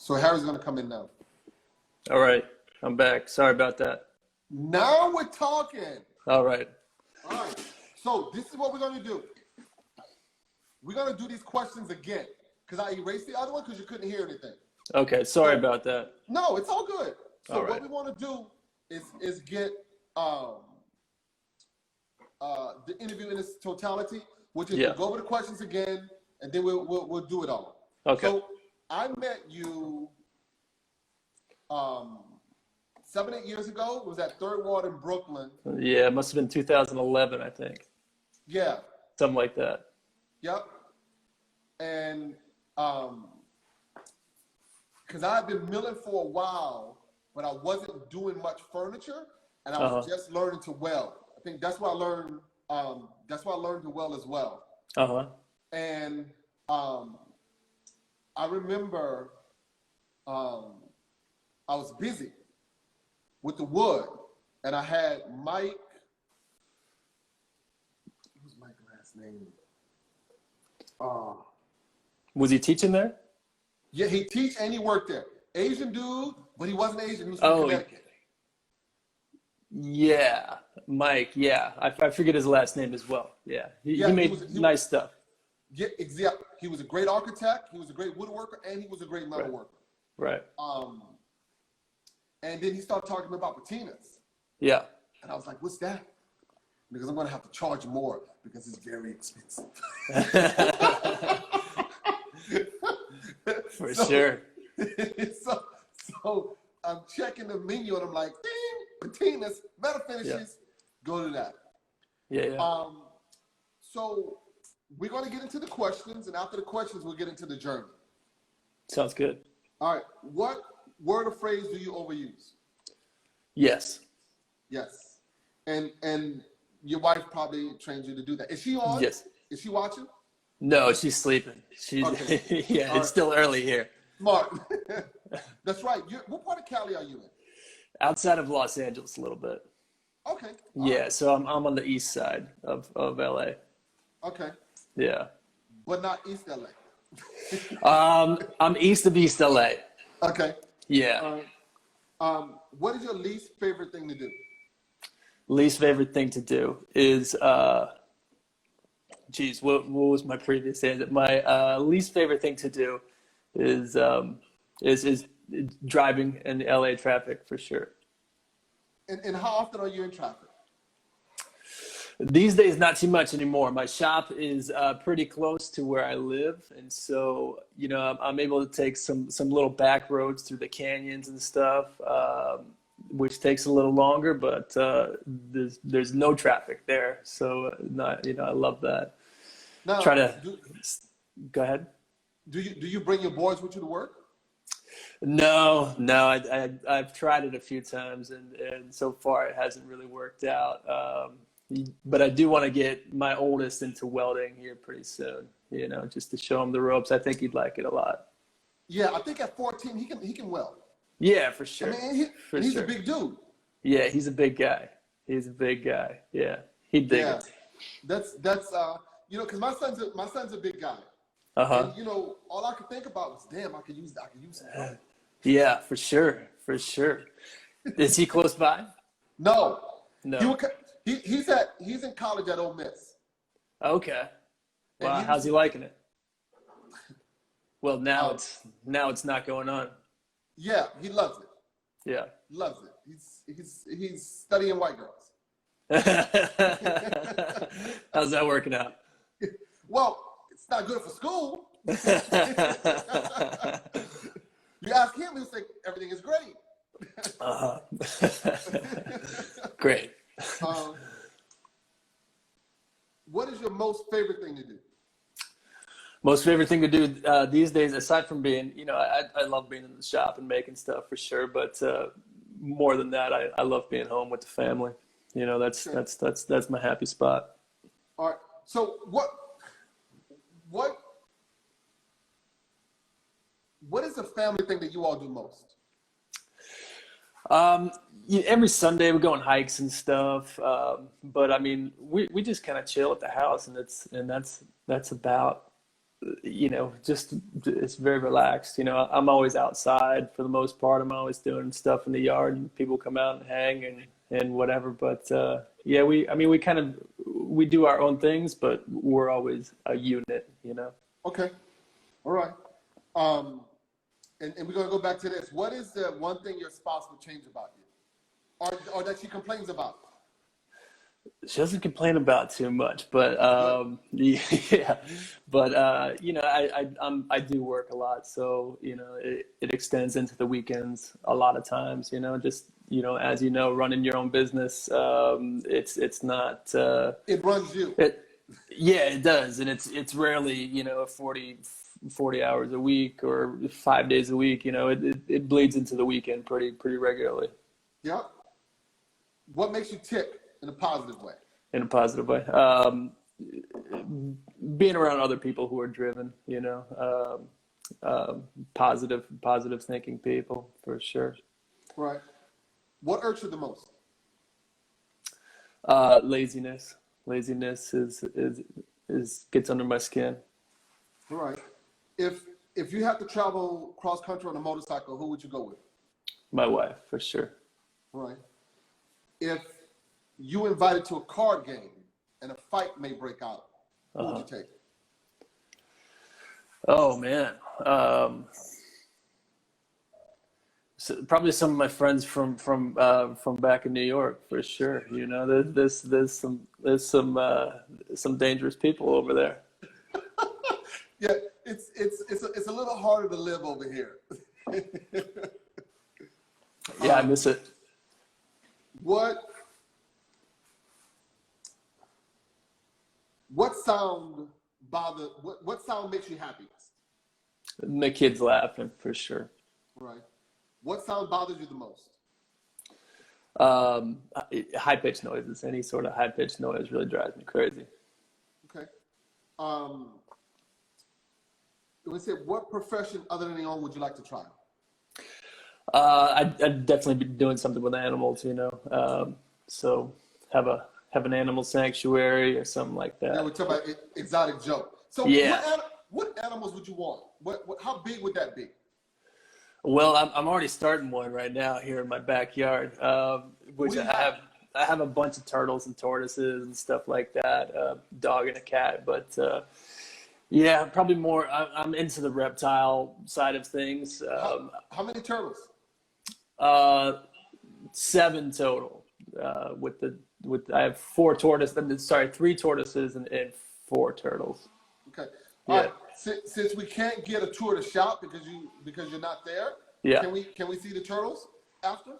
So Harry's going to come in now. All right, I'm back. Sorry about that. Now we're talking. All right. All right. So this is what we're going to do. We're going to do these questions again because I erased the other one because you couldn't hear anything. Okay, sorry about that. No, it's all good. So all right. What we want to do is get the interview in its totality, which is we'll go over the questions again, and then we'll do it all. Okay. So I met you 7-8 years ago. It was at Third Ward in Brooklyn. Yeah, it must have been 2011, I think. Yeah. Something like that. Yep. And because I had been milling for a while, but I wasn't doing much furniture, and I was just learning to weld. I think that's why I learned. That's why I learned to weld as well. And I remember I was busy with the wood, and I had Mike. What was Mike's last name? Was he teaching there? Yeah, he teach and he worked there. Asian dude, but he wasn't Asian. He was from Connecticut. Yeah, Mike. Yeah, I forget his last name as well. Yeah, he made nice stuff. Yeah, exactly. He was a great architect. He was a great woodworker, and he was a great metal worker. Right. And then he started talking about patinas. Yeah. And I was like, "What's that?" Because I'm going to have to charge more because it's very expensive. For sure. So I'm checking the menu and I'm like, ding, patinas, metal finishes, go to that. Yeah. So we're going to get into the questions, and after the questions, we'll get into the journey. Sounds good. All right. What word or phrase do you overuse? Yes. Yes. And your wife probably trained you to do that. Is she on? Yes. Is she watching? No, she's sleeping. She's it's still early here. Smart. That's right. What part of Cali are you in? Outside of Los Angeles a little bit. Okay. Yeah, so I'm on the east side of LA. Okay. Yeah. But not East LA. I'm east of East LA. Okay. Yeah. What is your least favorite thing to do? Least favorite thing to do is what was my previous answer? My least favorite thing to do is driving in LA traffic for sure. And how often are you in traffic? These days, not too much anymore. My shop is pretty close to where I live, and so I'm able to take some little back roads through the canyons and stuff, which takes a little longer, but there's no traffic there, so I love that. Now, go ahead. Do you bring your boys with you to work? No, I've tried it a few times, and so far it hasn't really worked out. But I do want to get my oldest into welding here pretty soon, just to show him the ropes. I think he'd like it a lot. Yeah, I think at 14 he can weld. Yeah, for sure. I mean, he's a big dude. Yeah, he's a big guy. Yeah, he'd dig it. That's because my son's a big guy. And all I could think about was, damn, I could use that. Yeah, for sure. Is he close by? No. He's in college at Ole Miss. Okay. Wow, how's he liking it? Well, now it's not going on. Yeah, he loves it. Yeah, loves it. He's studying white girls. How's that working out? Well, it's not good for school. You ask him, he'll say everything is great. Great. What is your most favorite thing to do? Most favorite thing to do these days, aside from being, I love being in the shop and making stuff for sure, but more than that, I love being home with the family. That's my happy spot. All right. So what is the family thing that you all do most? Every Sunday we go on hikes and stuff, but I mean we just kind of chill at the house, and that's about you know, just it's very relaxed. You know, I'm always outside for the most part. I'm always doing stuff in the yard, and people come out and hang and whatever. But yeah, we do our own things, but we're always a unit. You know. Okay. All right. And we're gonna go back to this. What is the one thing your spouse would change about you, or that she complains about? She doesn't complain about too much, but yeah, but you know, I do work a lot, so you know, it extends into the weekends a lot of times. You know, just you know, as you know, running your own business, it's not. It runs you. Yeah, it does, and it's rarely, you know, 40 hours a week or 5 days a week. You know, it bleeds into the weekend pretty regularly. Yeah. What makes you tick in a positive way? In a positive way, being around other people who are driven, you know, positive thinking people for sure. Right. What irks you the most? Laziness. Laziness is gets under my skin. All right. If you have to travel cross country on a motorcycle, who would you go with? My wife, for sure. All right. If you invited to a card game and a fight may break out, who would you take? Oh man. So probably some of my friends from back in New York for sure. You know, there's some dangerous people over there. Yeah, it's a little harder to live over here. Yeah, I miss it. What sound what sound makes you happiest? My kids laughing for sure. Right. What sound bothers you the most? High-pitched noises. Any sort of high-pitched noise really drives me crazy. Okay. We said, what profession other than your own would you like to try? I'd definitely be doing something with animals, you know. So have an animal sanctuary or something like that. Yeah, we're talking about exotic Joe. So yeah. What animals would you want? How big would that be? Well, I'm already starting one right now here in my backyard, which I have a bunch of turtles and tortoises and stuff like that, dog and a cat. But yeah, probably more. I'm into the reptile side of things. How many turtles? 7 total. I have 4 tortoises. Sorry, 3 tortoises and 4 turtles. Okay. All right. Since we can't get a tour of the shop because you're not there, yeah. Can we see the turtles after?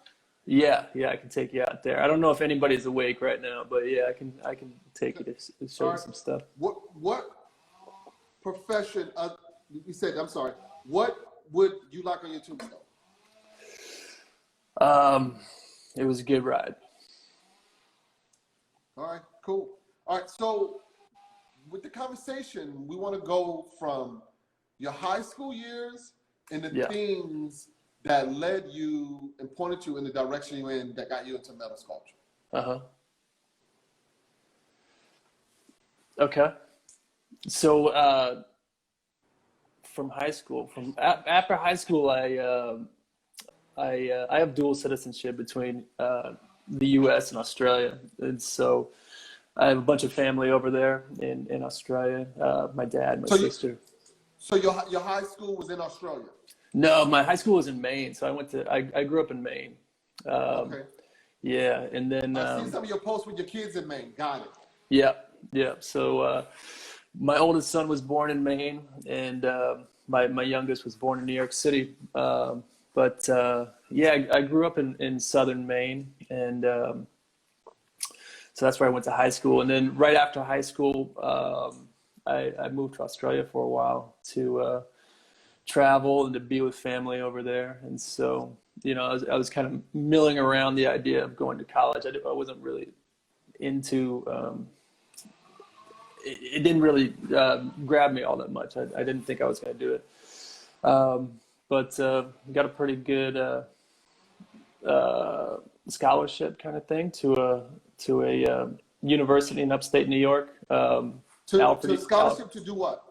Yeah, I can take you out there. I don't know if anybody's awake right now, but yeah, I can take you to show you some stuff. What profession? You said, I'm sorry. What would you like on your tombstone? It was a good ride. All right, cool. All right, so with the conversation, we want to go from your high school years and the things that led you and pointed you in the direction you're in that got you into metal sculpture. Okay. So from high school, after high school, I have dual citizenship between the U.S. and Australia, and so I have a bunch of family over there in Australia. My dad, my sister. So your high school was in Australia? No, my high school was in Maine. So I grew up in Maine. Okay. Yeah, and then I see some of your posts with your kids in Maine. Got it. Yeah. So my oldest son was born in Maine, and my youngest was born in New York City. But yeah, I grew up in southern Maine, and so that's where I went to high school. And then right after high school, I moved to Australia for a while to travel and to be with family over there. And so, you know, I was kind of milling around the idea of going to college. I wasn't really into it didn't really grab me all that much. I didn't think I was going to do it. But got a pretty good scholarship kind of thing to a university in upstate New York. To scholarship to do what?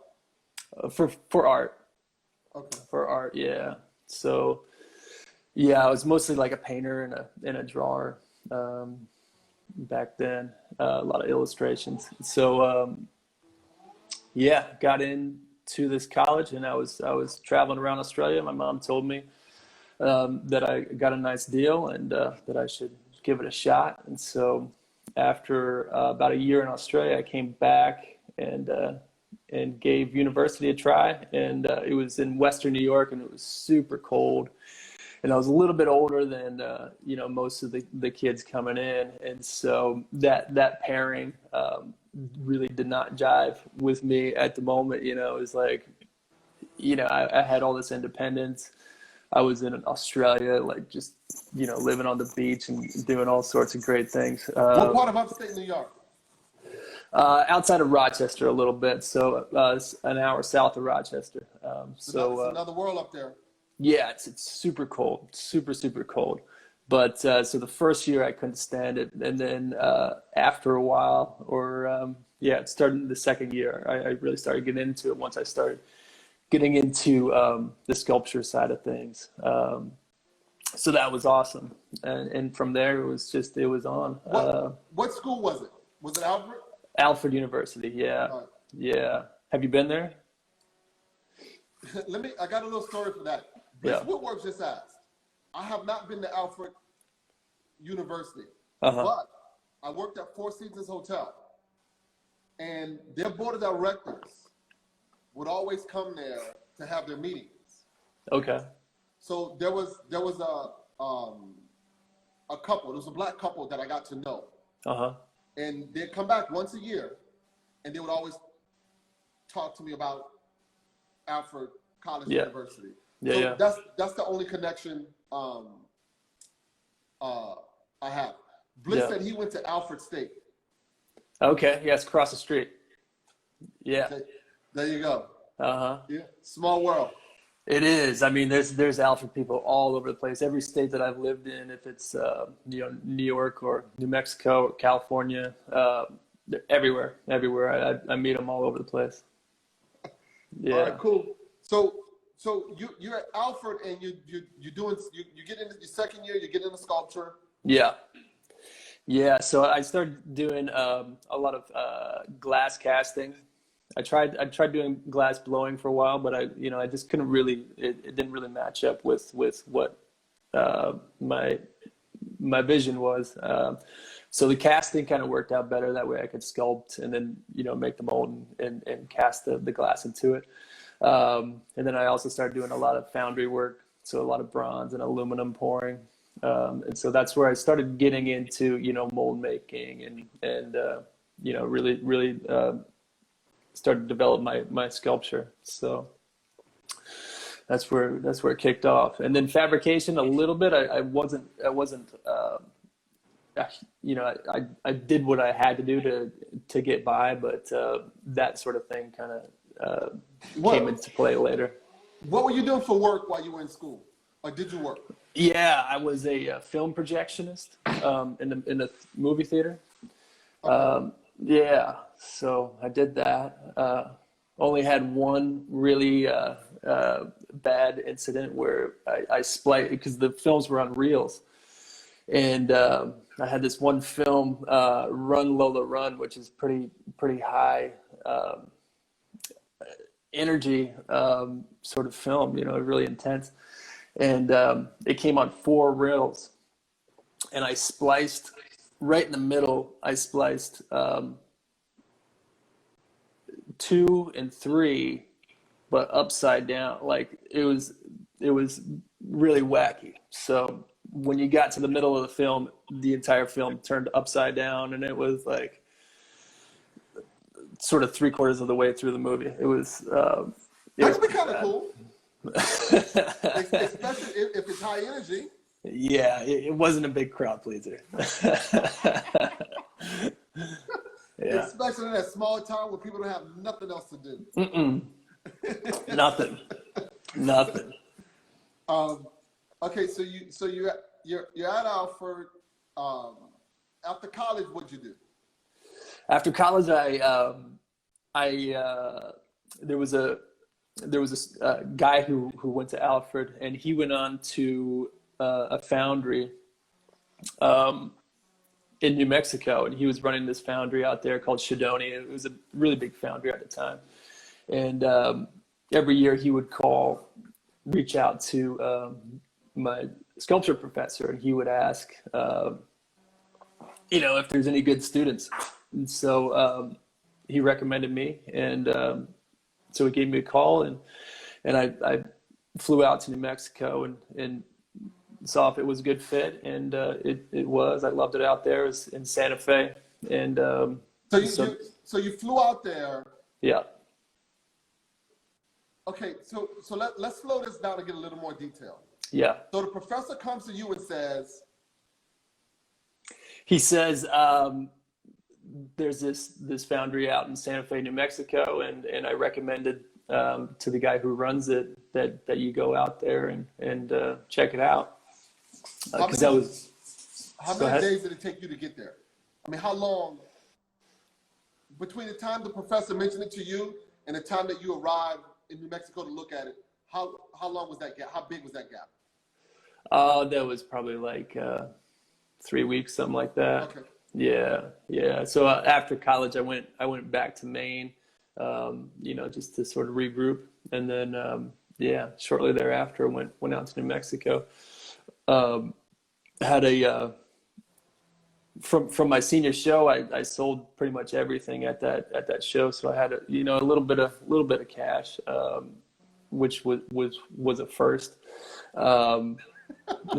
For art. Okay. For art, yeah. So yeah, I was mostly like a painter and a drawer back then. A lot of illustrations. So yeah, got into this college, and I was traveling around Australia. My mom told me that I got a nice deal, and that I should give it a shot. And so after about a year in Australia, I came back and gave university a try. And it was in Western New York, and it was super cold. And I was a little bit older than most of the kids coming in, and so that pairing really did not jive with me at the moment. It was like, I had all this independence. I was in Australia, like just living on the beach and doing all sorts of great things. What part of upstate New York? Outside of Rochester a little bit, so an hour south of Rochester. So it's another world up there. Yeah, it's super cold, super cold. But so the first year I couldn't stand it, and then after a while, it started the second year. I really started getting into it once I started getting into the sculpture side of things. So that was awesome, and from there it was on. What school was it? Was it Alfred? Alfred University, yeah, Right. yeah. Have you been there? I got a little story for that. Bliss Woodworks just asked. I have not been to Alfred University, but I worked at Four Seasons Hotel, and their board of directors would always come there to have their meetings. Okay. So there was a couple. There was a black couple that I got to know, and they'd come back once a year, and they would always talk to me about Alfred College University. So that's the only connection I have. Bliss said he went to Alfred State. Okay, yeah, it's across the street. Yeah. There you go. Yeah. Small world. It is. I mean, there's Alfred people all over the place. Every state that I've lived in, if it's New York or New Mexico or California, they're everywhere. I meet them all over the place. Yeah. All right, cool. So you're at Alfred, and you get into your second year. You get into sculpture. Yeah. So I started doing a lot of glass casting. I tried doing glass blowing for a while, but I just couldn't really. It didn't really match up with what my vision was. So the casting kind of worked out better. That way I could sculpt and then make the mold and cast the glass into it. And then I also started doing a lot of foundry work, so a lot of bronze and aluminum pouring. And so that's where I started getting into mold making and really started to develop my sculpture. So that's where it kicked off. And then fabrication a little bit. I wasn't I did what I had to do to get by, but that sort of thing kind of came into play later. What were you doing for work while you were in school? Or did you work? Yeah, I was a film projectionist in the movie theater. Yeah, so I did that. Only had one really bad incident where I spliced, because the films were on reels. And I had this one film, Run Lola Run, which is pretty high energy sort of film, really intense. And it came on 4 reels. And I spliced right in the middle. I spliced 2 and 3, but upside down. Like it was really wacky. So when you got to the middle of the film, the entire film turned upside down, and it was like sort of 3/4 of the way through the movie. It was. That'd be kind of cool. Especially if it's high energy. Yeah, it wasn't a big crowd pleaser. Yeah. Especially in that small town where people don't have nothing else to do. Nothing. Okay, so you're at Alfred. After college, what'd you do? After college, I there was a there was this guy who went to Alfred, and he went on to a foundry in New Mexico, and he was running this foundry out there called Shadoni. It was a really big foundry at the time, and every year he would reach out to my sculpture professor, and he would ask, if there's any good students. And so he recommended me, and so he gave me a call, and I flew out to New Mexico and saw if it was a good fit, and it was. I loved it out there. It was in Santa Fe, and so you flew out there. Yeah. Okay, so let's slow this down and get a little more detail. Yeah. So the professor comes to you and says, he says, there's this foundry out in Santa Fe, New Mexico, and I recommended to the guy who runs it that you go out there and check it out. How many days did it take you to get there? I mean, how long between the time the professor mentioned it to you and the time that you arrived in New Mexico to look at it? How long was that gap? How big was that gap? That was probably like 3 weeks, something like that. Okay. Yeah. So after college, I went back to Maine, just to sort of regroup, and then shortly thereafter went out to New Mexico. Had from my senior show, I sold pretty much everything at that show, so I had a little bit of cash, which was a first.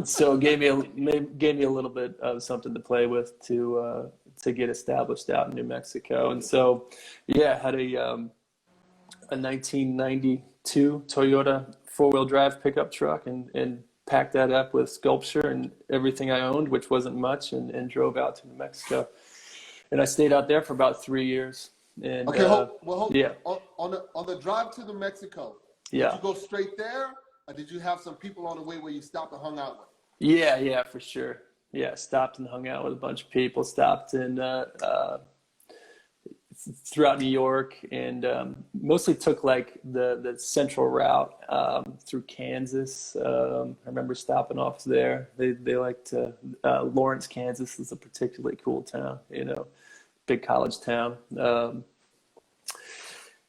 So it gave me a little bit of something to play with to get established out in New Mexico. And so, I had a 1992 Toyota 4-wheel drive pickup truck and packed that up with sculpture and everything I owned, which wasn't much, and drove out to New Mexico. And I stayed out there for about 3 years. And okay, on the drive to New Mexico, did you go straight there? Or did you have some people on the way where you stopped and hung out with? Yeah, for sure. Yeah, stopped and hung out with a bunch of people. Stopped in throughout New York, and mostly took like the central route through Kansas. I remember stopping off there. They liked Lawrence, Kansas is a particularly cool town. Big college town.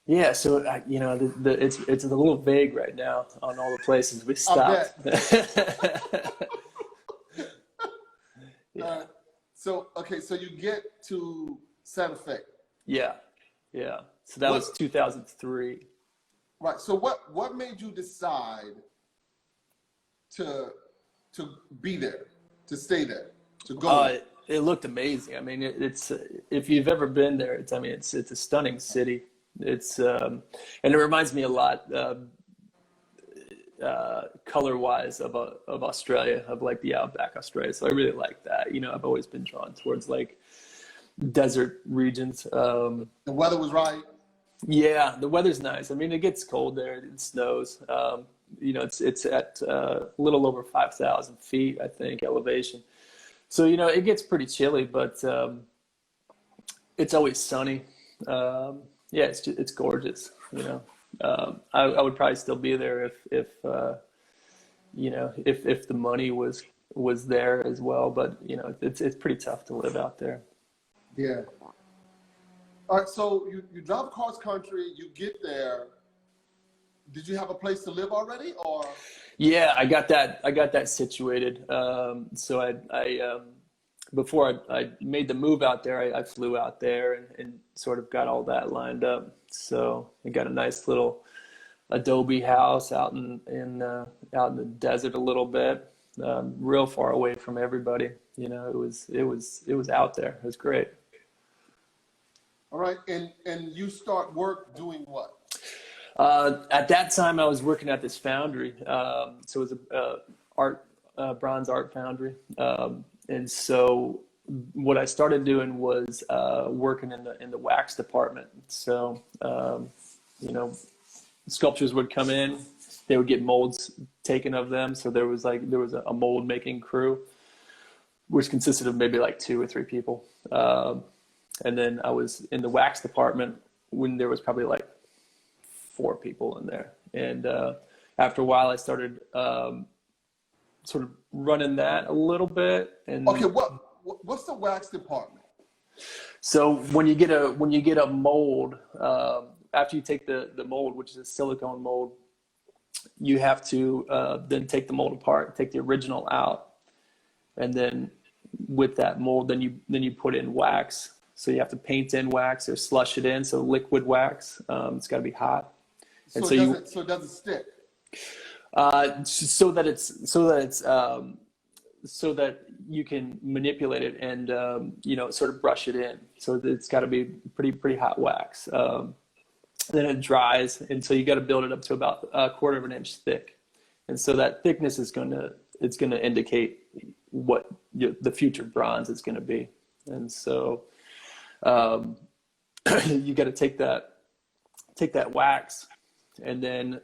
Yeah, so it's a little vague right now on all the places we stopped. Yeah. So you get to Santa Fe. Yeah. So that was 2003. Right. So what made you decide to be there, to stay there, to go? It looked amazing. I mean, it's if you've ever been there, it's a stunning city. It's and it reminds me a lot color-wise of Australia, of like the outback Australia. So I really like that. I've always been drawn towards like desert regions. The weather was right. Yeah, the weather's nice. I mean, it gets cold there. It snows. It's at a little over 5,000 feet, I think, elevation. So it gets pretty chilly, but it's always sunny. It's gorgeous. I would probably still be there if the money was there as well. But it's pretty tough to live out there. Yeah. All right. So you drive cross country. You get there. Did you have a place to live already, or? Yeah, I got that situated. So I before I made the move out there, I flew out there and sort of got all that lined up. So I got a nice little adobe house out in the desert a little bit, real far away from everybody. It was out there. It was great. All right, and you start work doing what? At that time, I was working at this foundry. So it was a bronze art foundry. And so what I started doing was working in the wax department. So, sculptures would come in, they would get molds taken of them. So there was a mold making crew, which consisted of maybe like 2 or 3 people. And then I was in the wax department when there was probably like 4 people in there. And after a while, I started sort of running that a little bit. And okay, what's the wax department? so when you get a mold, after you take the mold, which is a silicone mold, you have to then take the mold apart, take the original out, and then with that mold, then you put in wax. So you have to paint in wax or slush it in. So liquid wax, it's got to be hot. So, and so it doesn't stick. So that you can manipulate it and sort of brush it in. So it's got to be pretty hot wax. Then it dries, and so you got to build it up to about a quarter of an inch thick. And so that thickness is going to indicate what the future bronze is going to be. And so you got to take that wax and then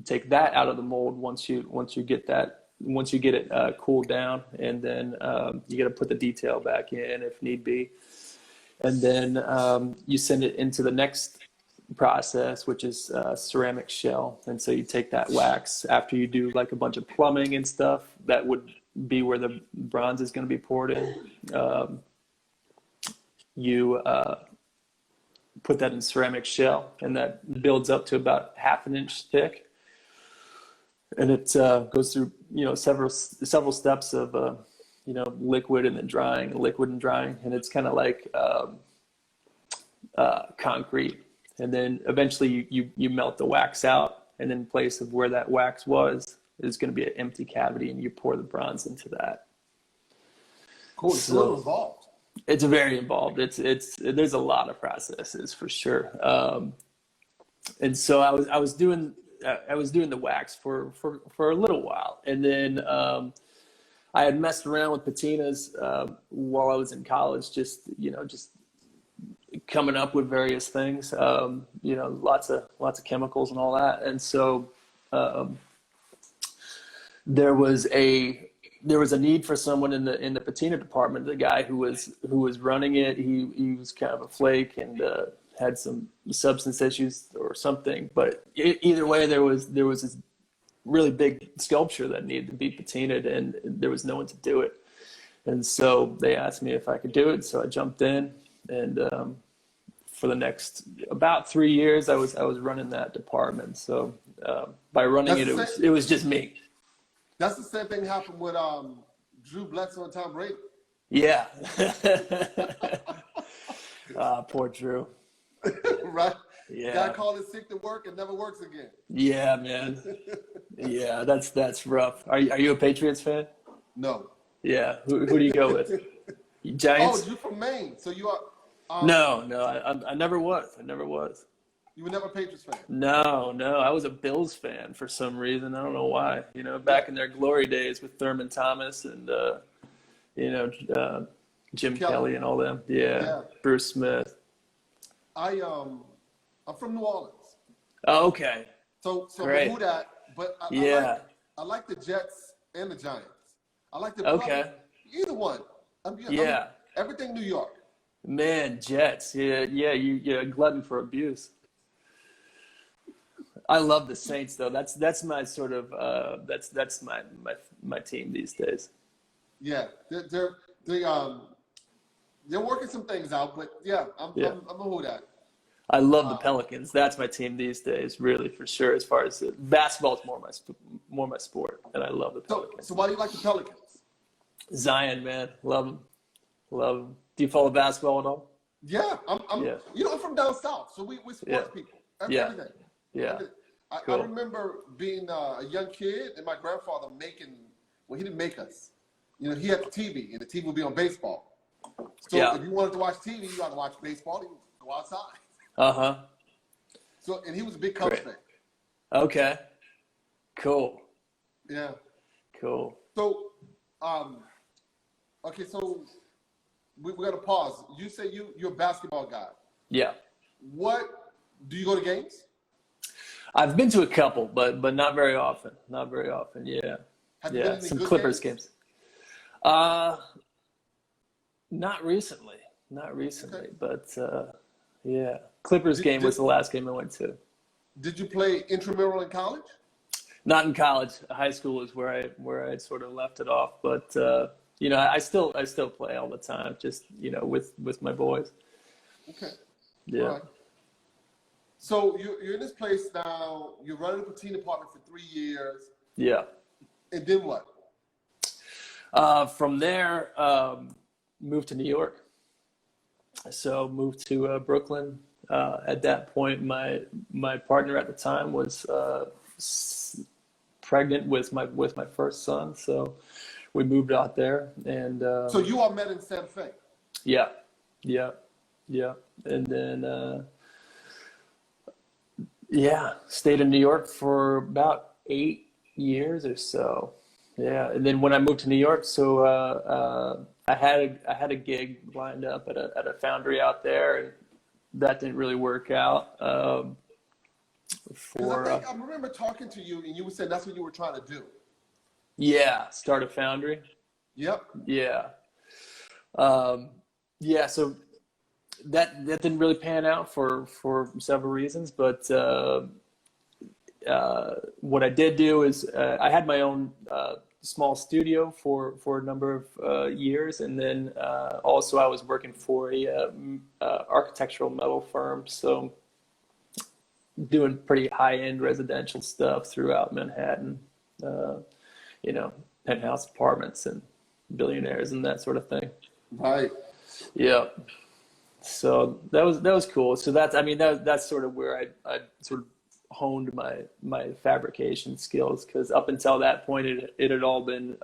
take that out of the mold once you get it cooled down, and then you got to put the detail back in if need be, and then you send it into the next process, which is ceramic shell. And so you take that wax after you do like a bunch of plumbing and stuff that would be where the bronze is going to be poured in. You put that in ceramic shell, and that builds up to about half an inch thick, and it goes through several steps of liquid and then drying, liquid and drying, and it's kind of like concrete. And then eventually you melt the wax out, and in place of where that wax was is going to be an empty cavity, and you pour the bronze into that. Cool. It's a little involved. It's very involved. There's a lot of processes for sure. And so I was doing the wax for a little while, and then I had messed around with patinas while I was in college, just coming up with various things, lots of chemicals and all that. And so there was a need for someone in the patina department. The guy who was running it, he was kind of a flake and had some substance issues or something. But either way, there was this really big sculpture that needed to be patinaed, and there was no one to do it. And so they asked me if I could do it. So I jumped in, and for the next about 3 years, I was running that department. So by running it was just me. That's the same thing happened with Drew Bledsoe and Tom Brady. Yeah. Poor Drew. Right? Yeah. Guy called it sick to work and never works again. Yeah, man. Yeah, that's rough. Are you a Patriots fan? No. Yeah. Who do you go with? Giants? Oh, you're from Maine, so you are. No, I never was. I never was. You were never a Patriots fan? No. I was a Bills fan for some reason. I don't know why. Back in their glory days with Thurman Thomas and Jim Kelly and all them. Yeah. Bruce Smith. I'm from New Orleans. Oh, okay. So great. I knew that, but I like the Jets and the Giants. I like the either one. Everything New York. Man, Jets. Yeah. You're a glutton for abuse. I love the Saints though. That's my sort of that's my team these days. Yeah, they're working some things out, but I'm a who that. I love the Pelicans. That's my team these days, really, for sure. As far as basketball is more my sport, and I love the Pelicans. So why do you like the Pelicans? Zion, man, love him. Do you follow basketball at all? Yeah, I'm from down south, so we sports people. Everything. Yeah. I remember being a young kid and my grandfather he didn't make us. He had the TV, and the TV would be on baseball. So if you wanted to watch TV, you had to watch baseball. You go outside. Uh-huh. So, and he was a big Cubs fan. Okay. Cool. Yeah. Cool. So, okay, so we got to pause. You say you're a basketball guy. Yeah. Do you go to games? I've been to a couple, but not very often. Not very often. Yeah. Have you been to any some good Clippers games. Not recently. Okay. But yeah. Clippers game was the last game I went to. Did you play intramural in college? Not in college. High school is where I sort of left it off. But you know, I still play all the time, just, you know, with my boys. Okay. Yeah. All right. So you're in this place now. You're running a Patina apartment for 3 years. Yeah. And then what? From there, moved to New York. So moved to Brooklyn. At that point, my partner at the time was pregnant with my first son. So we moved out there, and so you all met in Santa Fe. Yeah, and then stayed in New York for about 8 years or so. Yeah, and then when I moved to New York, so I had a gig lined up at a foundry out there, and that didn't really work out. I remember talking to you, and you were saying that's what you were trying to do. Yeah, start a foundry. Yep. Yeah. So that didn't really pan out for several reasons, but what I did do is I had my own small studio for a number of years, and then also I was working for a architectural metal firm, so doing pretty high-end residential stuff throughout Manhattan, you know, penthouse apartments and billionaires and that sort of thing. Right. Yeah. So that was cool. So that's sort of where I sort of honed my fabrication skills, because up until that point it had all been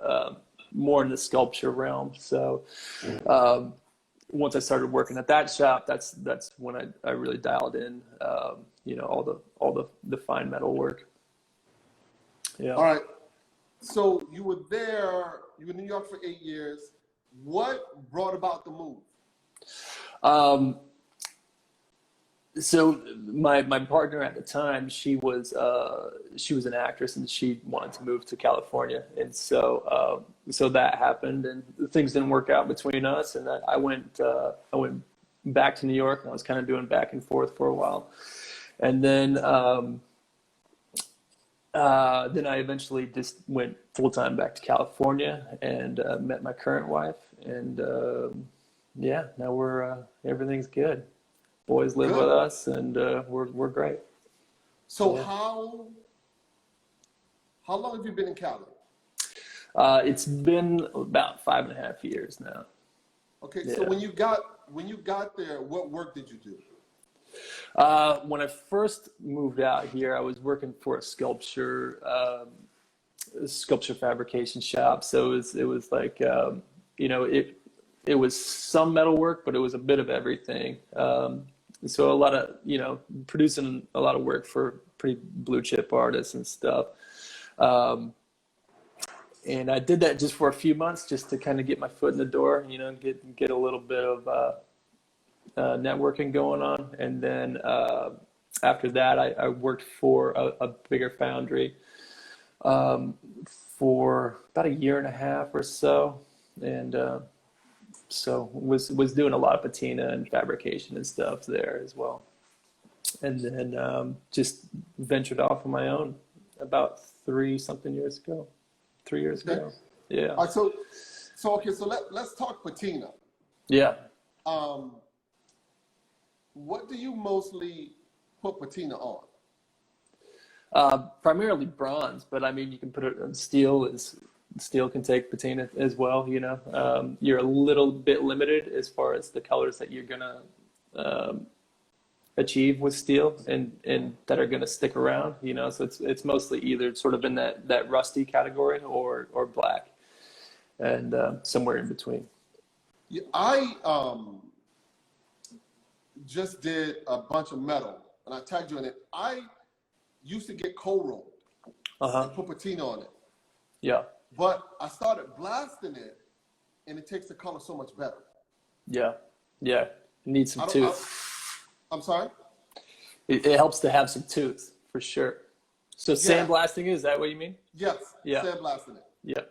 more in the sculpture realm. So once I started working at that shop, that's when I really dialed in, you know, all the fine metal work. Yeah. All right. So you were in New York for 8 years. What brought about the move? So my partner at the time, she was an actress, and she wanted to move to California, and so that happened, and things didn't work out between us, and I went back to New York, and I was kind of doing back and forth for a while, and then I eventually just went full time back to California and met my current wife, and now everything's good. Boys live with us, and we're great. So how long have you been in Cali? It's been about 5.5 years now. Okay, yeah. So when you got there, what work did you do? When I first moved out here, I was working for a sculpture fabrication shop. So it was like you know, it was some metal work, but it was a bit of everything. So a lot of, you know, producing a lot of work for pretty blue chip artists and stuff. And I did that just for a few months, just to kind of get my foot in the door, you know, get a little bit of networking going on. And then after that, I worked for a bigger foundry for about 1.5 years or so. And so was doing a lot of patina and fabrication and stuff there as well, and then just ventured off on my own about 3 years ago. Yeah. All right, so let's talk patina. Yeah. What do you mostly put patina on? Primarily bronze, but I mean, you can put it on steel. Steel can take patina as well, you know. You're a little bit limited as far as the colors that you're gonna achieve with steel and that are gonna stick around, you know. So it's mostly either sort of in that rusty category or black, and somewhere in between. Yeah, I just did a bunch of metal, and I tagged you in it. I used to get cold rolled and put patina on it. Yeah. But I started blasting it, and it takes the color so much better. Yeah. It needs some tooth. I'm sorry? It helps to have some tooth, for sure. So sandblasting, is that what you mean? Yes, yeah. Sandblasting it. Yeah.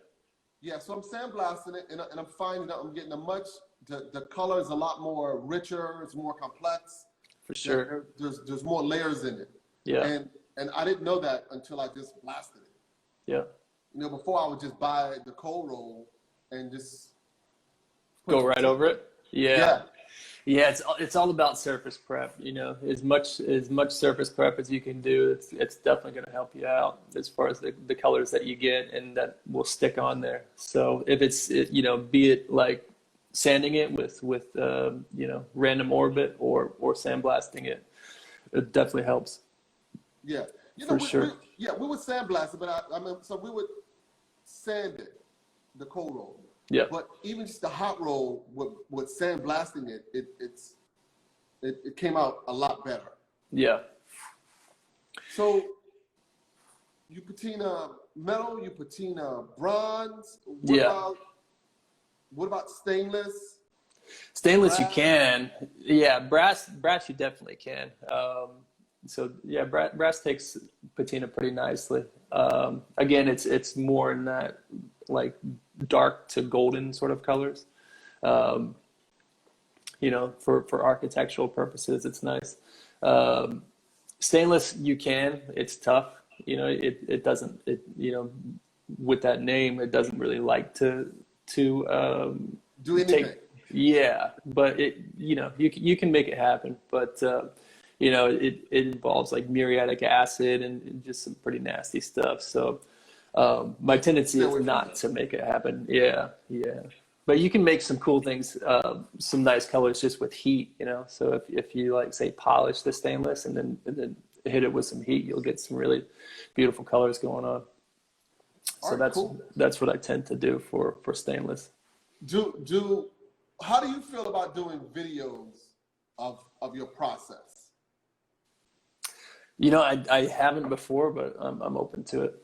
Yeah, so I'm sandblasting it, and I'm finding that I'm getting the color is a lot more richer, it's more complex. For sure. There's more layers in it. Yeah. And I didn't know that until I just blasted it. Yeah. You know, before I would just buy the cold roll and just go right over it. Yeah. Yeah, it's all about surface prep. You know, as much surface prep as you can do, it's definitely going to help you out as far as the colors that you get and that will stick on there. So if you know, be it like sanding it with you know, random orbit or sandblasting it, it definitely helps. Yeah, you for know, sure. we would sandblast it, but I mean, so we would sand it, the cold roll. Yeah. But even just the hot roll with sandblasting it, it came out a lot better. Yeah. So you patina metal, you patina bronze. What about stainless? Stainless, brass? you can. Yeah, brass you definitely can. So yeah, brass takes patina pretty nicely. Again, it's more in that like dark to golden sort of colors. You know, for architectural purposes, it's nice. Stainless, you can. It's tough. You know, it doesn't. You know, with that name, it doesn't really like to do anything. Yeah, but you know, you can make it happen. But you know, it involves like muriatic acid and just some pretty nasty stuff. So my tendency is not to make it happen. Yeah. But you can make some cool things, some nice colors just with heat, you know. So if you like say polish the stainless and then hit it with some heat, you'll get some really beautiful colors going on. So that's what I tend to do for stainless. How do you feel about doing videos of your process? You know, I haven't before, but I'm open to it.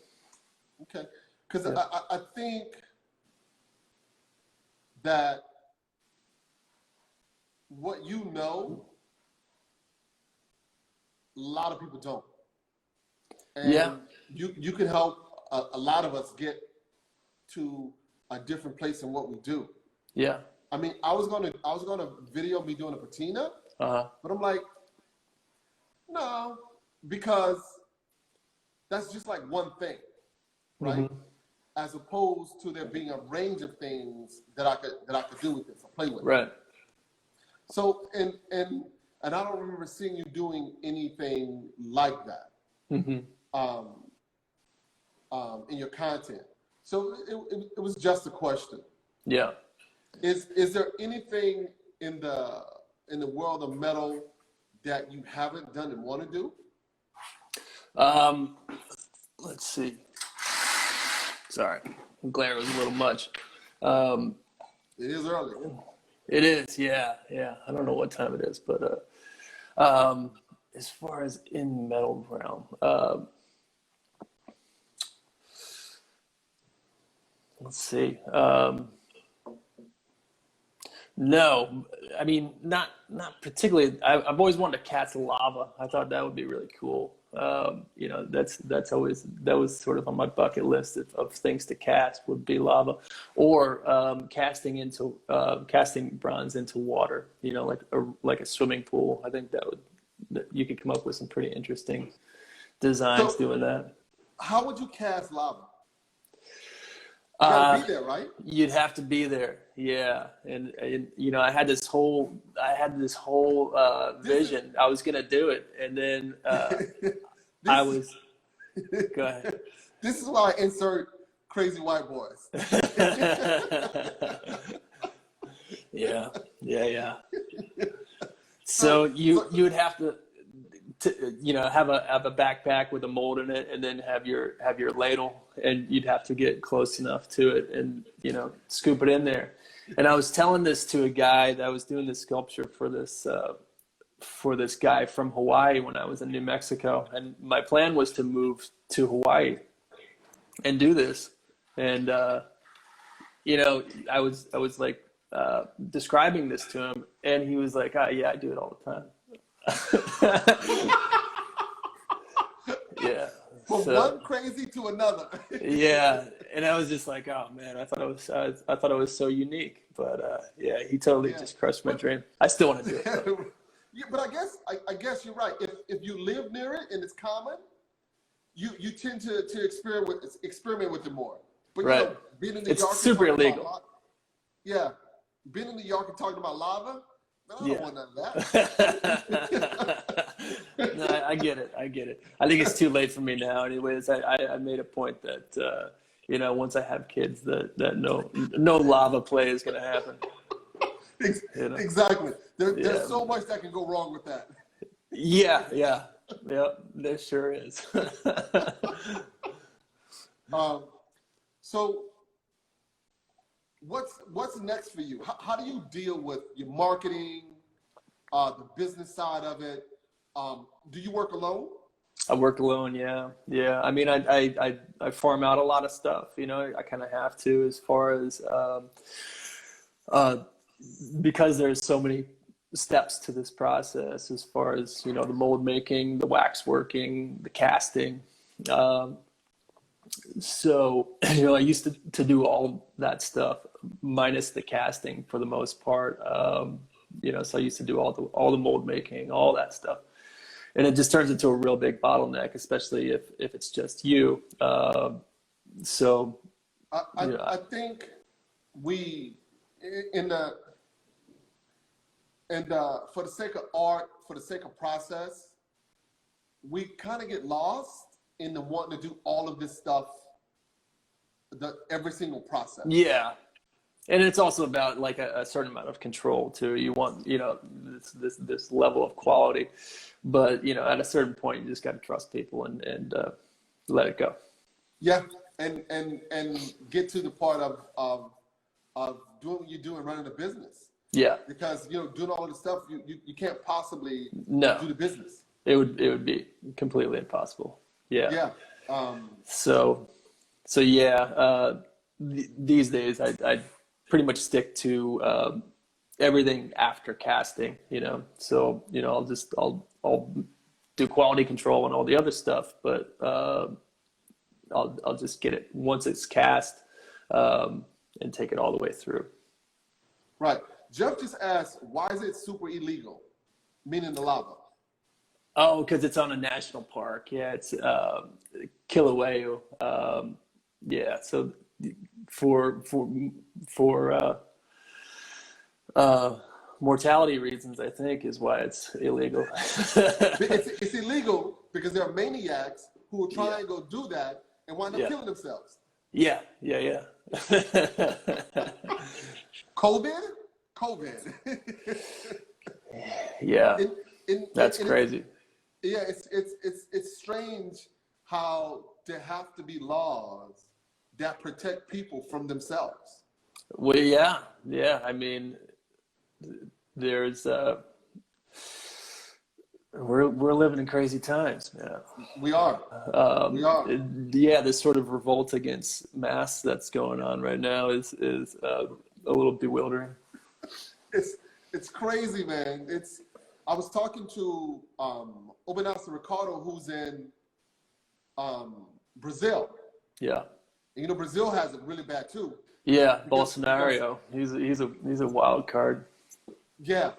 Okay, because I think that what you know, a lot of people don't. And you can help a lot of us get to a different place in what we do. Yeah. I mean, I was gonna video me doing a patina, but I'm like, no, because that's just like one thing, right? Mm-hmm. As opposed to there being a range of things that I could do with this or play with. Right. So and I don't remember seeing you doing anything like that. Mm-hmm. In your content. So it was just a question. Yeah. Is there anything in the world of metal that you haven't done and want to do? Let's see. Sorry, glare was a little much. It is early. It is, yeah. I don't know what time it is, but as far as in metal realm, let's see. No, I mean not particularly. I've always wanted to cast lava. I thought that would be really cool. You know, that was sort of on my bucket list of things to cast would be lava, or casting bronze into water. You know, like a swimming pool. I think that you could come up with some pretty interesting designs doing that. How would you cast lava? You gotta be there, right? You'd have to be there, yeah. And you know, I had this whole vision. I was gonna do it, and then I was. Go ahead. This is why I insert crazy white boys. Yeah. So you would have to you know, have a backpack with a mold in it, and then have your ladle, and you'd have to get close enough to it and, you know, scoop it in there. And I was telling this to a guy that I was doing this sculpture for this guy from Hawaii when I was in New Mexico, and my plan was to move to Hawaii and do this. And you know, I was like describing this to him, and he was like, yeah, I do it all the time. Yeah. From one crazy to another. Yeah, and I was just like, oh man, I thought it was so unique, but yeah, he totally just crushed my dream. I still want to do it. Yeah, but I guess you're right. If you live near it and it's common, you tend to experiment with it more. But Right. you know, being in New It's York, super illegal. Yeah, being in New York and talking about lava, man, I don't want none of that. No, I get it. I get it. I think it's too late for me now. Anyways, I made a point that you know, once I have kids, that no lava play is going to happen. You know? Exactly. There's so much that can go wrong with that. Yeah, there sure is. So what's next for you? How do you deal with your marketing, the business side of it? Do you work alone? I work alone. Yeah. I mean, I farm out a lot of stuff. You know, I kind of have to, as far as because there's so many steps to this process, as far as, you know, the mold making, the wax working, the casting. So, you know, I used to do all that stuff minus the casting for the most part. You know, so I used to do all the mold making, all that stuff. And it just turns into a real big bottleneck, especially if it's just you. So I think we for the sake of art, for the sake of process, we kind of get lost in the wanting to do all of this stuff, every single process. Yeah. And it's also about like a certain amount of control too. You want, you know, this level of quality, but you know, at a certain point, you just got to trust people and let it go. Yeah, and get to the part of doing what you do and running a business. Yeah. Because, you know, doing all of the stuff, you can't possibly do the business. It would be completely impossible. Yeah. Yeah. So yeah. These days, I pretty much stick to everything after casting. You know, so you know, I'll do quality control and all the other stuff, but I'll just get it once it's cast and take it all the way through. Right. Jeff just asked, why is it super illegal? Meaning the lava. Oh, because it's on a national park. Yeah, it's Kilauea. Yeah, so for mortality reasons, I think, is why it's illegal. It's illegal because there are maniacs who will try and go do that and wind up killing themselves. Yeah. COVID. Yeah, that's crazy. Yeah, it's strange how there have to be laws that protect people from themselves. Well, yeah. I mean, there's we're living in crazy times, man. We are. Yeah, this sort of revolt against masks that's going on right now is a little bewildering. It's crazy, man. I was talking to Obanasa Ricardo, who's in Brazil. Yeah. And, you know, Brazil has it really bad too. Yeah, Bolsonaro. He's a wild card. Yeah,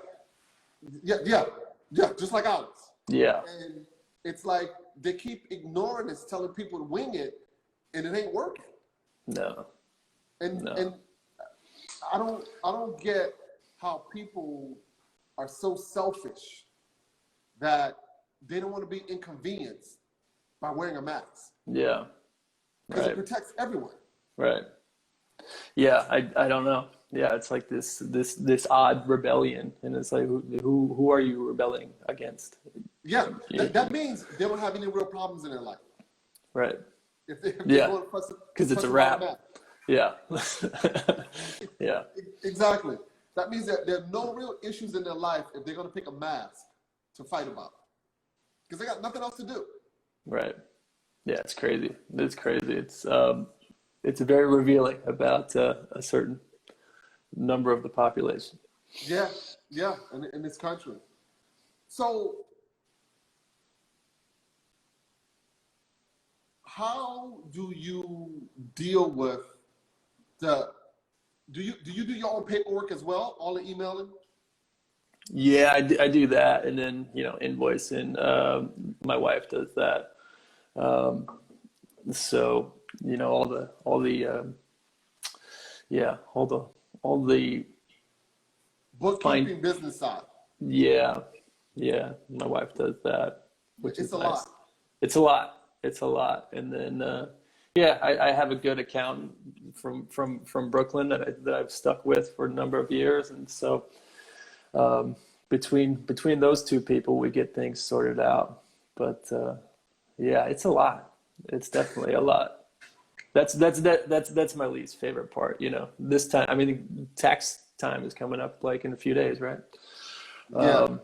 just like ours. Yeah. And it's like they keep ignoring this, telling people to wing it, and it ain't working. No. And I don't get how people are so selfish that they don't want to be inconvenienced by wearing a mask. Yeah. Because it protects everyone. Right. Yeah, I don't know. Yeah, it's like this odd rebellion, and it's like who are you rebelling against? Yeah, that means they don't have any real problems in their life. Right. If they because it's a wrap. Yeah. Yeah. Exactly. That means that there are no real issues in their life if they're going to pick a mask to fight about, because they got nothing else to do. Right. Yeah, it's crazy. It's crazy. It's very revealing about a certain number of the population. Yeah, in this country. So, how do you deal with do you do your own paperwork as well, all the emailing? Yeah, I do that, and then invoicing. My wife does that. Um, so all the fine. Bookkeeping, business side. Yeah, yeah. My wife does that, which It's is a nice. lot. It's a lot. It's a lot. And then yeah, I have a good accountant from Brooklyn that I've stuck with for a number of years, and so um, between those two people, we get things sorted out. But yeah, it's a lot. It's definitely a lot. That's my least favorite part. This time, I mean, tax time is coming up like in a few days, right? Yeah.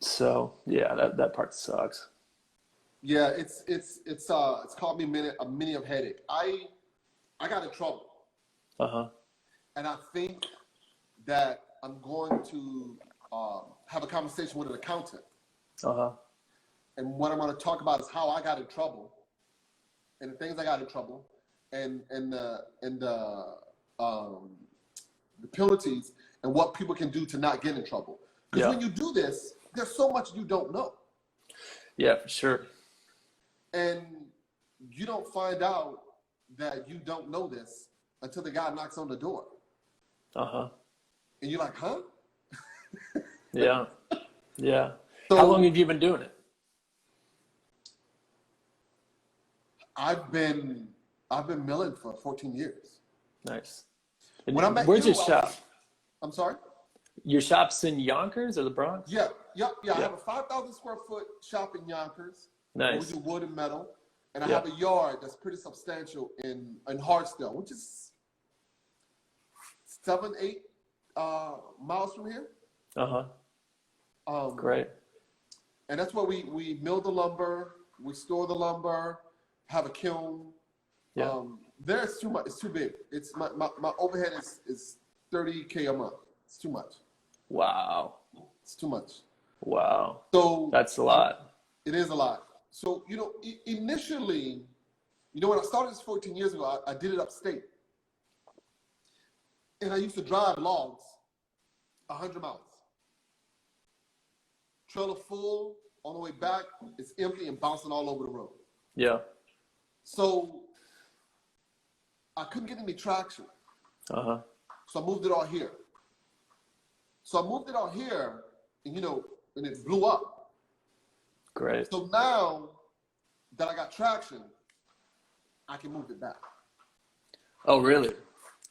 So yeah, that part sucks. Yeah, it's called me a mini of headache. I got in trouble, Uh-huh. and I think that I'm going to have a conversation with an accountant. Uh-huh. And what I'm going to talk about is how I got in trouble, and the things I got in trouble, and the penalties, and what people can do to not get in trouble. Because Yeah. when you do this, there's so much you don't know. Yeah, for sure. And you don't find out that you don't know this until the guy knocks on the door. Uh-huh. And you're like, huh? Yeah. Yeah. So How long have you been doing it? I've been milling for 14 years. Nice. And When I met where's you, your shop? I'm sorry? Your shop's in Yonkers or the Bronx? Yeah. I have a 5,000 square foot shop in Yonkers. Nice. We do wood and metal. And I Yeah. have a yard that's pretty substantial in Hartsdale, which is 7-8 miles from here. Uh-huh. Great. And that's where we mill the lumber, we store the lumber, have a kiln. Yeah. There's too much. It's too big. It's my overhead is $30K a month. It's too much. Wow. It's too much. Wow. So That's a lot. It is a lot. So initially, when I started this 14 years ago, I did it upstate, and I used to drive logs 100 miles. Trailer full, on the way back, it's empty and bouncing all over the road. Yeah. So I couldn't get any traction. Uh-huh. So I moved it all here. And it blew up. Great. So now that I got traction, I can move it back. Oh, really?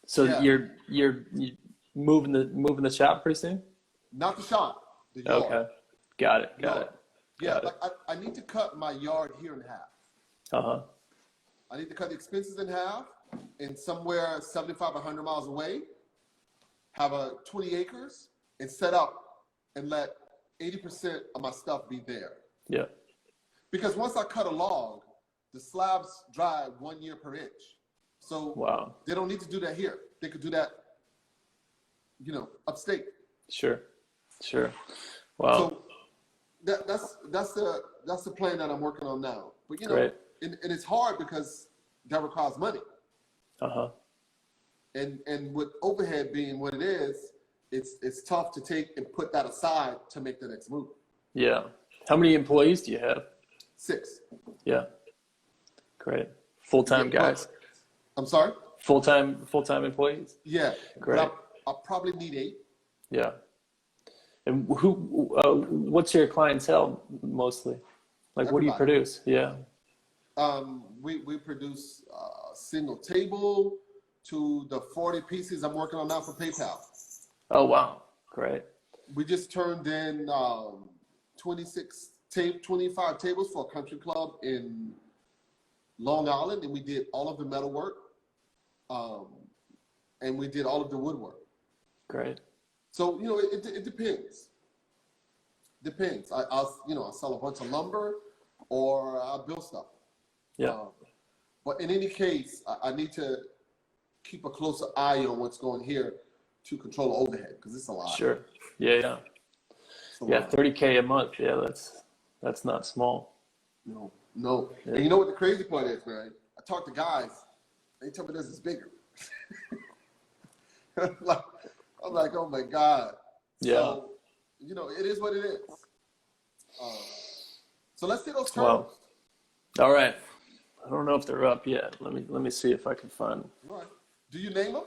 So Yeah. you're moving the shop pretty soon? Not the shop, the yard. Okay. Got it. Yeah, like I need to cut my yard here in half. Uh-huh. I need to cut the expenses in half, and somewhere 75, 100 miles away, have a 20 acres and set up and let 80% of my stuff be there. Yeah. Because once I cut a log, the slabs dry 1 year per inch. So Wow. they don't need to do that here. They could do that, upstate. Sure. Wow. So that's the plan that I'm working on now. But Great. and it's hard because that requires money. Uh-huh. And with overhead being what it is, it's tough to take and put that aside to make the next move. Yeah. How many employees do you have? 6. Yeah. Great. Full-time guys? I'm sorry? Full-time employees? Yeah. Great. But I'll probably need 8. Yeah. And what's your clientele mostly? Like, what do you Everybody. produce? Yeah. We produce single table to the 40 pieces I'm working on now for PayPal. Oh, wow. Great. We just turned in 25 tables for a country club in Long Island, and we did all of the metal work, and we did all of the woodwork. Great. So it depends. Depends. I'll sell a bunch of lumber, or I'll build stuff. Yeah. But in any case, I need to keep a closer eye on what's going here to control the overhead, because it's a lot. Sure. Yeah. Yeah, $30K a month. Yeah, that's not small. No. Yeah. And you know what the crazy part is, man? I talk to guys, they tell me this is bigger. I'm like, oh my God. Yeah. So you know, it is what it is. So let's see those Well, turtles. all right. I don't know if they're up yet. Let me see if I can find them. All right. Do you name them?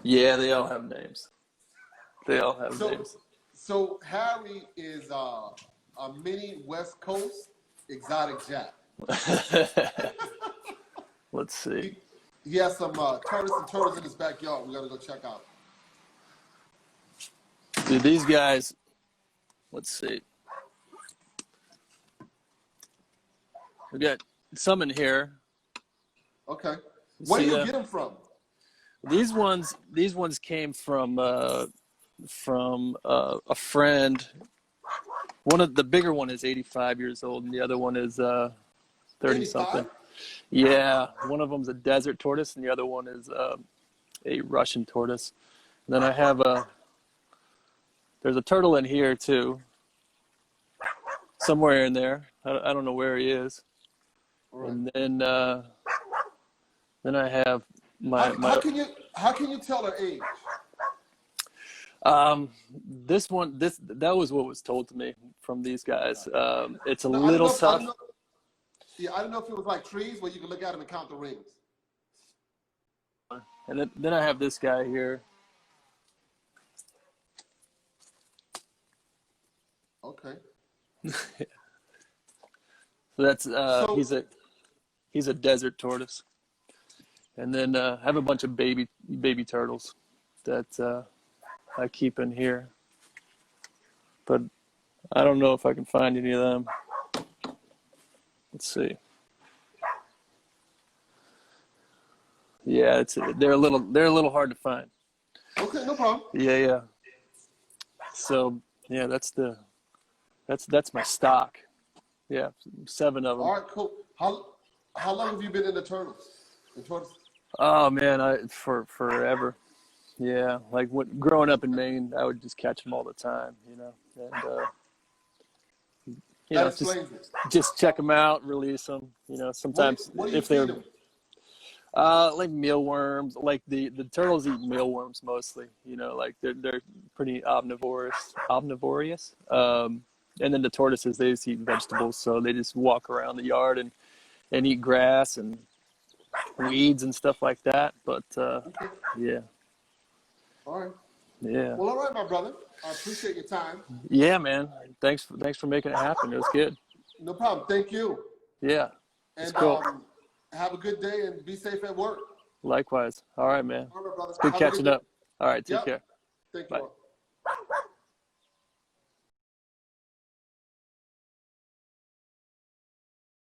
Yeah, they all have names. They all have names. So Harry is a mini West Coast exotic Jack. Let's see. He has some turtles in his backyard. We gotta go check out. Dude, these guys. Let's see. We got some in here. Okay. Where do you them? get them from? These ones came from a friend. One of the bigger one is 85 years old, and the other one is 30 something. Yeah, one of them's a desert tortoise, and the other one is a Russian tortoise. And then I have there's a turtle in here too, somewhere in there. I don't know where he is. Right. And then I have my. How can you tell their age? That was what was told to me from these guys. It's a little tough. I don't know if it was like trees where you can look at them and count the rings. And then I have this guy here. Okay. So that's he's a desert tortoise. And then I have a bunch of baby turtles that I keep in here. But I don't know if I can find any of them. Let's see. Yeah, they're a little hard to find. Okay, no problem. Yeah. So yeah, that's my stock. Yeah, 7 of them. All right, cool. How long have you been in the turtles? Oh man, for forever. Yeah, like growing up in Maine, I would just catch them all the time, you know, and just check them out, release them, you know. Sometimes what do you if they're feed them? like mealworms, like the turtles eat mealworms mostly, you know, like they're pretty omnivorous. And then the tortoises, they just eat vegetables, so they just walk around the yard and eat grass and weeds and stuff like that. But yeah. All right. Yeah. Well, all right, my brother. I appreciate your time. Yeah, man. Thanks for making it happen. It was good. No problem. Thank you. Yeah. And cool. Have a good day and be safe at work. Likewise. All right, man. All right, brother. It's good catching up. All right. Take care. Thank you. Bye.